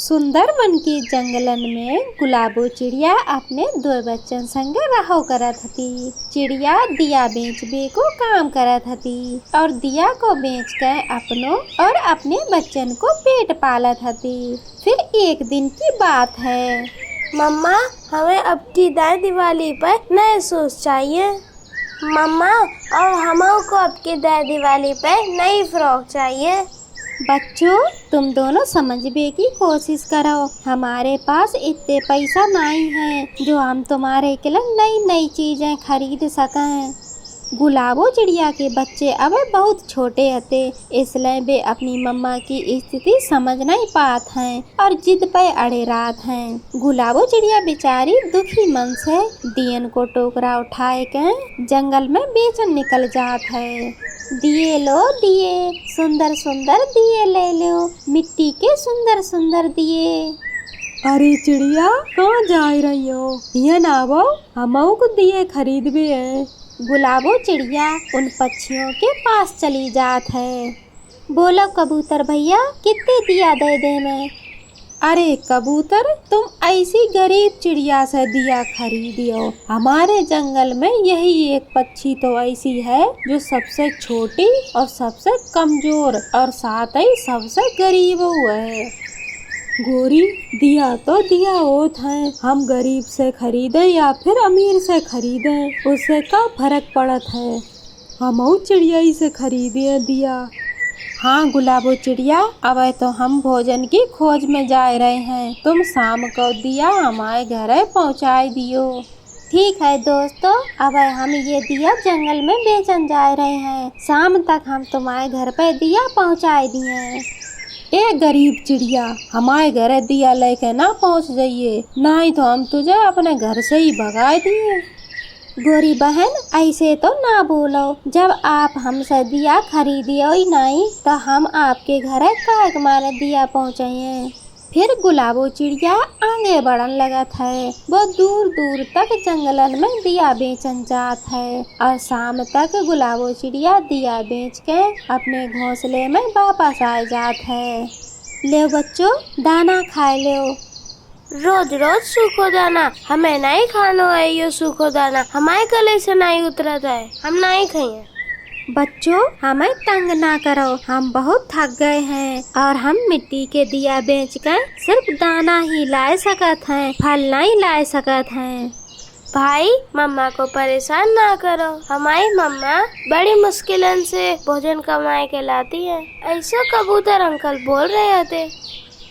सुंदर वन के जंगलन में गुलाबो चिड़िया अपने दो बच्चन संग रहो करत हती। चिड़िया दिया बेचबे को काम करत हती और दिया को बेच कर अपनों और अपने बच्चन को पेट पालत हती। फिर एक दिन की बात है। मम्मा, हमें अब की दाई दिवाली पर नए शूज चाहिए। मम्मा, और हमों को अब की दाई दिवाली पर नई फ्रॉक चाहिए। बच्चों, तुम दोनों समझने की कोशिश करो। हमारे पास इतने पैसा नहीं है जो हम तुम्हारे के लिए नई नई चीजें खरीद सकें। गुलाबो चिड़िया के बच्चे अब बहुत छोटे हते, इसलिए वे अपनी मम्मा की स्थिति समझ नहीं पात हैं और जिद पे अड़े रात हैं। गुलाबो चिड़िया बेचारी दुखी मन से दियन को टोकरा उठाए के जंगल में बेचन निकल जात है। दिए लो दिए, सुंदर सुंदर दिए ले लो, मिट्टी के सुंदर सुंदर दिए। अरे चिड़िया, कहाँ जा रही हो? ये ना वो हमों को दिए खरीदबे है। गुलाबो चिड़िया उन पक्षियों के पास चली जात है। बोलो कबूतर भैया, कितने दिया दे दे मैं? अरे कबूतर, तुम ऐसी गरीब चिड़िया से दिया खरीदियो। हमारे जंगल में यही एक पक्षी तो ऐसी है जो सबसे छोटी और सबसे कमजोर और साथ ही सबसे गरीब है। गोरी, दिया तो दिया होत है, हम गरीब से खरीदे या फिर अमीर से खरीदे, उससे क्या फर्क पड़त है। हम चिड़िया से खरीदे दिया। हाँ गुलाबो चिड़िया, अब तो हम भोजन की खोज में जा रहे हैं। तुम शाम को दिया हमारे घर पहुँचाए दियो। ठीक है दोस्तों, अब हम ये दिया जंगल में बेचन जा रहे हैं। शाम तक हम तुम्हारे घर पे दिया पहुँचाए दिए। ए गरीब चिड़िया, हमारे घर दिया लेके ना पहुँच जाइए, नहीं तो हम तुझे अपने घर से ही भगा दिए। गोरी बहन, ऐसे तो ना बोलो। जब आप हमसे दिया खरीदियो ही नहीं तो हम आपके घर काहे मारे दिया पहुँचाइए। फिर गुलाबो चिड़िया आगे बढ़न लगत है। वो दूर दूर तक जंगलन में दिया बेचन जात है और शाम तक गुलाबो चिड़िया दिया बेच के अपने घोंसले में वापस आ जात है। ले बच्चों, दाना खाए लो। रोज रोज सूखो दाना हमें नहीं खानो है। ये सूखो दाना हमारे गले से नहीं उतरता है, हम नहीं खाएं। बच्चों, हमें तंग ना करो, हम बहुत थक गए हैं और हम मिट्टी के दिया बेचकर सिर्फ दाना ही ला सकत हैं, फल नहीं ला सकत हैं। भाई, मम्मा को परेशान ना करो। हमारी मम्मा बड़ी मुश्किलन से भोजन कमाए के लाती है। ऐसा कबूतर अंकल बोल रहे थे।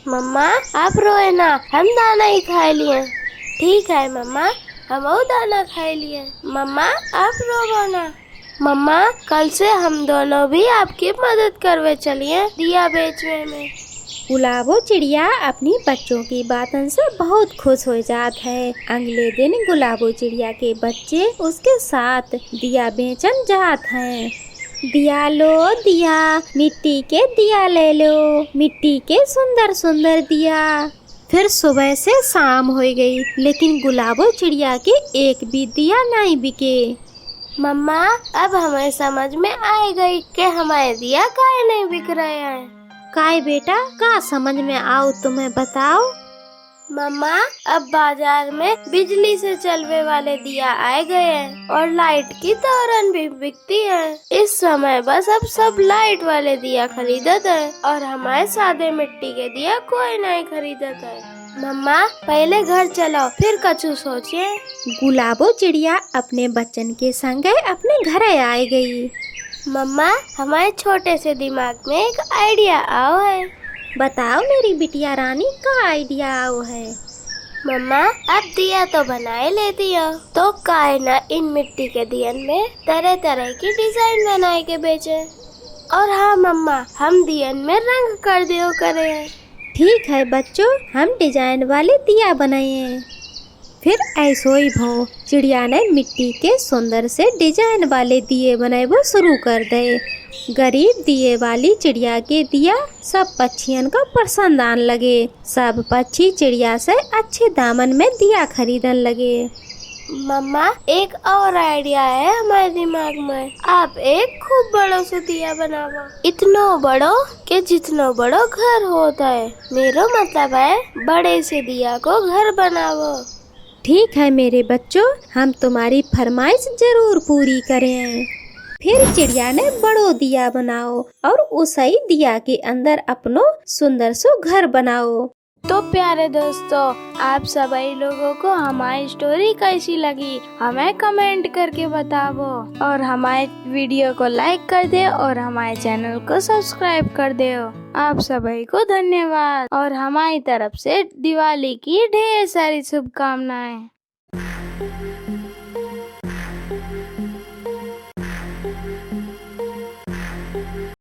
मम्मा, आप रोए ना, हम दाना ही खा लिए। ठीक है मम्मा, हम वो दाना खा लिए। मम्मा, आप रोवो ना। मम्मा, कल से हम दोनों भी आपकी मदद करवे चलिए दिया बेचने में। गुलाबो चिड़िया अपनी बच्चों की बातों से बहुत खुश हो जात है। अगले दिन गुलाबो चिड़िया के बच्चे उसके साथ दिया बेचन जात हैं। दिया लो दिया, मिट्टी के दिया ले लो, मिट्टी के सुंदर सुंदर दिया। फिर सुबह से शाम हो गई, लेकिन गुलाबो चिड़िया के एक भी दिया नहीं बिके। मम्मा, अब हमें समझ में आ गई कि हमारे दिया काहे नहीं बिक रहे हैं। काय बेटा, का समझ में आओ तुम्हें बताओ। मम्मा, अब बाजार में बिजली से चलने वाले दिया आए गए हैं और लाइट की तोरन भी बिकती है। इस समय बस अब सब लाइट वाले दिया खरीदते हैं और हमारे सादे मिट्टी के दिया कोई नहीं खरीदता है। मम्मा, पहले घर चलो, फिर कछु सोचिए। गुलाबो चिड़िया अपने बच्चन के संग अपने घर आ गई। मम्मा, हमारे छोटे से दिमाग में एक आइडिया आओ है। बताओ मेरी बिटिया रानी, का आइडिया आओ है? मम्मा, अब दिया तो बनाए लेती हो, तो काहे ना इन मिट्टी के दियन में तरह तरह की डिजाइन बनाए के बेचे। और हाँ मम्मा, हम दियन में रंग कर दियो करे। ठीक है बच्चों, हम डिजाइन वाले दिया बनाए। फिर ऐसो ही भो चिड़िया ने मिट्टी के सुंदर से डिजाइन वाले दिए बनाए वो शुरू कर दे। गरीब दिए वाली चिड़िया के दिया सब पक्षियन को पसंद आने लगे। सब पक्षी चिड़िया से अच्छे दामन में दिया खरीदन लगे। मम्मा एक और आइडिया है हमारे दिमाग में। आप एक खूब बड़ो से दिया बनावो, इतना बड़ो कि जितना बड़ो घर होता है। मेरा मतलब है बड़े से दिया को घर बनावो। ठीक है मेरे बच्चों, हम तुम्हारी फरमाइश जरूर पूरी करें। फिर चिड़िया ने बड़ो दिया बनाओ और उसी दिया के अंदर अपनो सुंदर सो घर बनाओ। तो प्यारे दोस्तों, आप सभी लोगों को हमारी स्टोरी कैसी लगी हमें कमेंट करके बताओ, और हमारे वीडियो को लाइक कर दे और हमारे चैनल को सब्सक्राइब कर दे। आप सभी को धन्यवाद और हमारी तरफ से दिवाली की ढेर सारी शुभकामनाएं।